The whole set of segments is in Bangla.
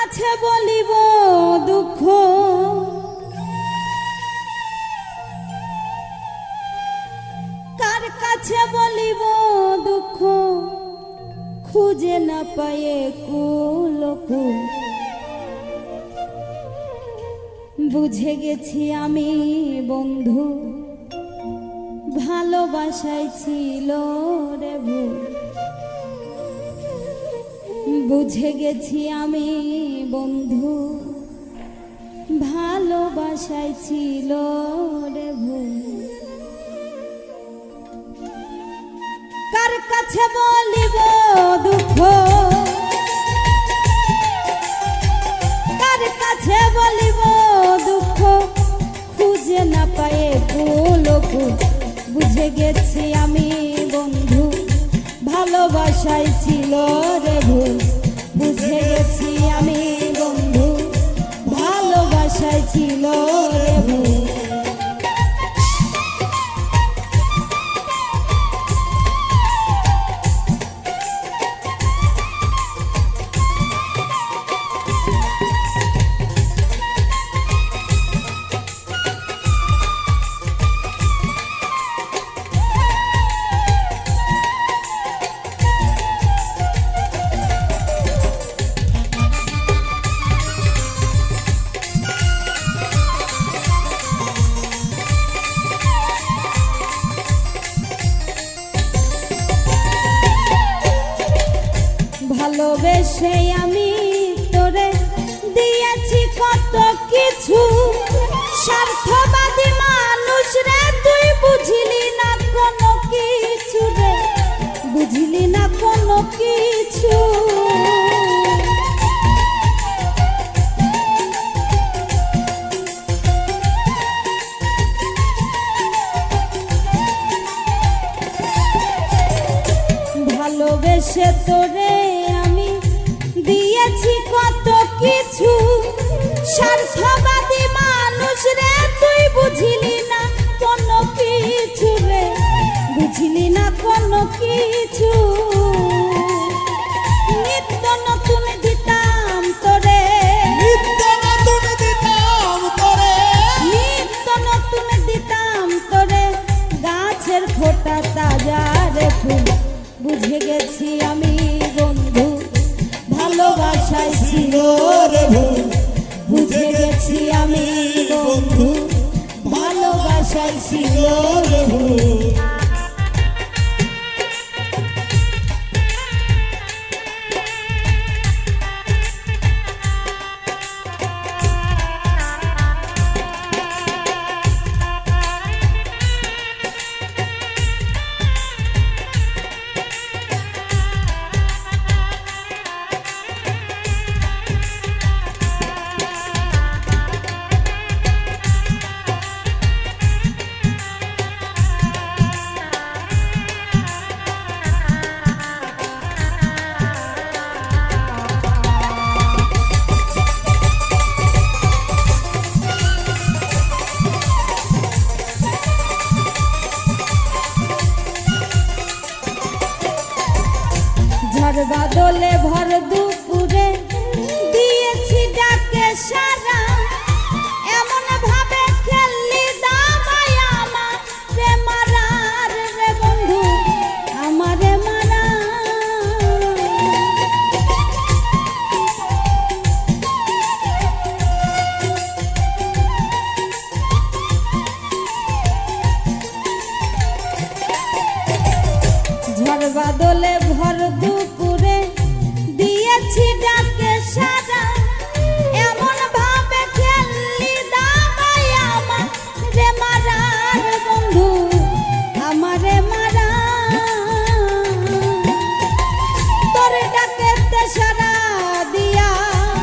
কাছে বলিব দুঃখ, কার কাছে বলিব দুঃখ, খুঁজে না পায়ে কুলকুল। বুঝে গেছি আমি বন্ধু, ভালোবাসায় ছিল রে ভুল। বুঝে গেছি আমি বন্ধু, ভালোবাসায় ছিল রে ভুল। কার কাছে বলিব দুঃখ, কার কাছে বলিব দুঃখ, খুঁজে না পায়ে কুলকুল। বুঝে গেছি আমি বন্ধু, ভালোবাসায় ছিল রে ভুল। বুঝে গেছি আমি বন্ধু, ভালোবাসায় ছিল রে ভুল। ভালোবেসে আমি তোরে দিয়েছি কত কিছু, স্বার্থবাদী মানুষ রে তুই বুঝলি না কোনো কিছু রে, বুঝলি না কোনো কিছু। ভালোবেসে তোরে আমি দিয়েছি কত কিছু, স্বার্থবাদী মানুষ রে তুই বুঝলি না কোনো কিছু রে, বুঝলি না কোনো কিছু। নিত্য নতুন দিতাম তোরে, নিত্য নতুন দিতাম তোরে, নিত্য নতুন দিতাম তোরে, গাছের ফোটা তাজা রে ফুল। বুঝে গেছি আমি বন্ধু, ভালোবাসায় ছিল রে ভুল। বুঝে গেছি আমি বন্ধু, ভালোবাসায় ছিল রে ভুল। ঝড় বাদলে ভর দুপুরে দিয়েছি ডাকে সারা, এমন ভাবে খেললি দামাই আমার রে মারার রে বন্ধু, আমারে মারা। ঝড় বাদলে ভর দুপুরে দিয়েছি ডাকে সারা, এমন ভাবে খেললি দামাই আমার রে মারার বন্ধু, আমারে মারা। তোর ডাকেতে সারা দিয়া,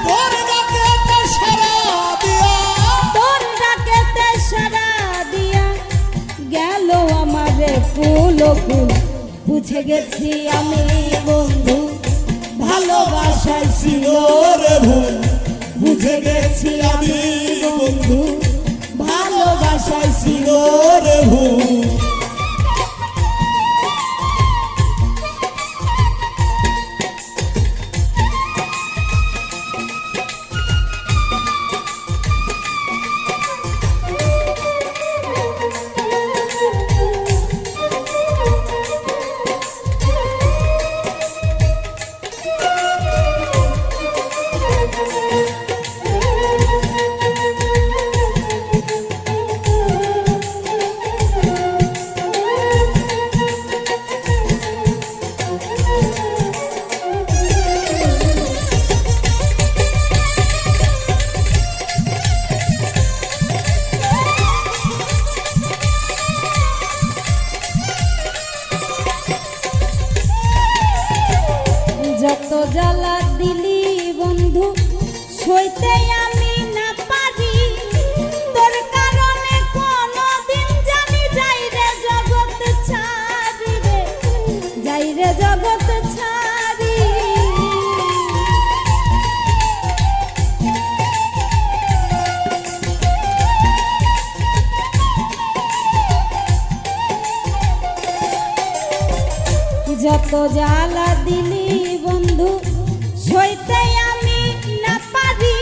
তোর ডাকেতে সারা দিয়া, তোর ডাকেতে সারা দিয়া, গেল আমারে ফুল ফুল। বুঝে গেছি আমি বন্ধু, ভালোবাসায় ছিল রে ভুল। বুঝে গেছি আমি বন্ধু, ভালোবাসায় ছিল রে ভুল। রে জগৎ ছাড়ি। যত জ্বালা দিলি বন্ধু সইতে আমি না পারি,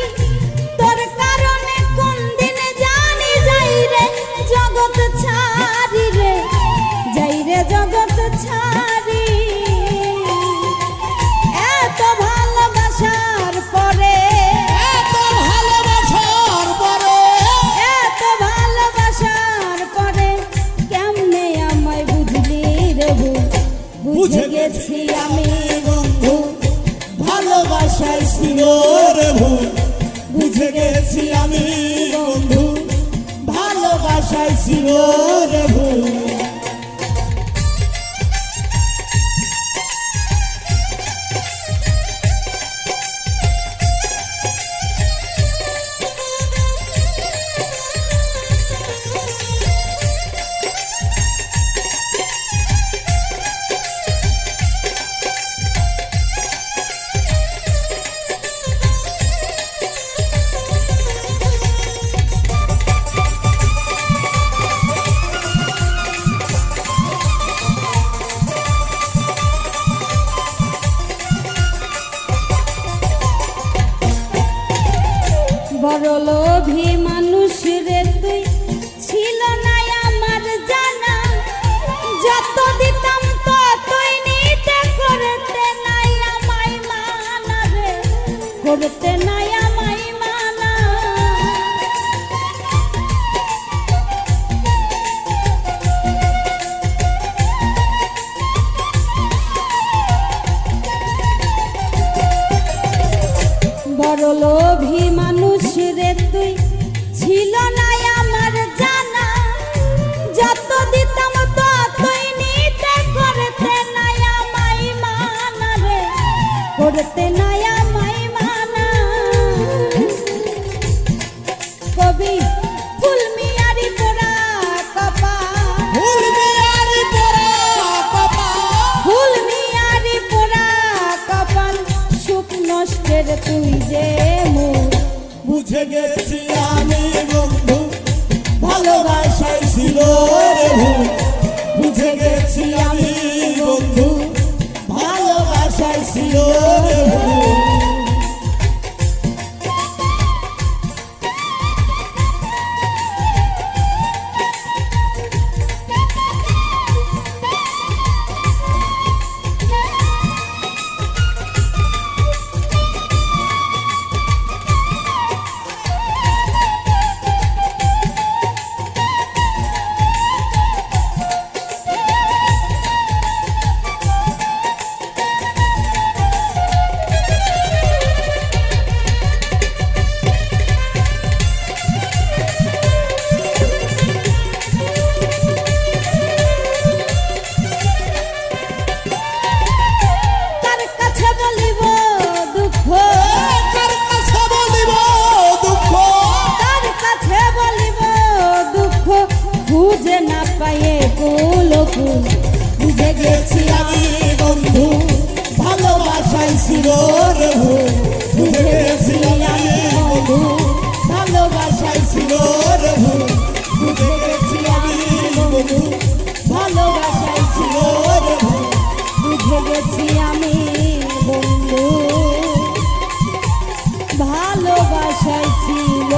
তোর কারণে কোন দিন জানি যাই রে জগৎ ছাড়ি রে, যাই রে জগৎ ছাড়ি। এত ভালোবাসার পরে, এত ভালোবাসার পরে, এত ভালোবাসার পরে কেমনে আমায় বুঝলি রে ভুল, বুঝে গেছি আমি বন্ধু ভালোবাসায় ছিল রে ভুল, বুঝে গেছি আমি বন্ধু ভালোবাসায় ছিল রে ভুল। বড় লোভী মানুষ রে তুই, ছিল না আমার জানা, যত দিতাম ততই নিতে, করতে নাই আমায় মানা রে, করতে নাই আমায় মানা। বড় লোভী মানুষ রে তুই, ছিল না আমার জানা, যত দিতাম ততই নিতে, করতে নাই আমায় মানা রে, করতে নাই আমায় মানা। কবি ফুলমিয়ারি পোড়া কপাল, ফুলমিয়ারি পোড়া কপাল, ফুলমিয়ারি পোড়া কপাল, সুখ নষ্টের তুই যে মূল, বুঝে গেছি আমি বন্ধু ভালোবাসায় ছিল রে ভুল, বুঝে গেছি আমি বন্ধু ভালোবাসায় ছিল রে ভুল। খুঁজে না পায়ে কুলকুল, বুঝে গেছি আমি বন্ধু ভালোবাসায় ছিল রে ভুল, বুঝে গেছি আমি বন্ধু ভালোবাসায় ছিল রে ভুল, বুঝে গেছি আমি বন্ধু ভালোবাসায় ছিল রে ভুল, বুঝে গেছি আমি বন্ধু ভালোবাসায় ছিল।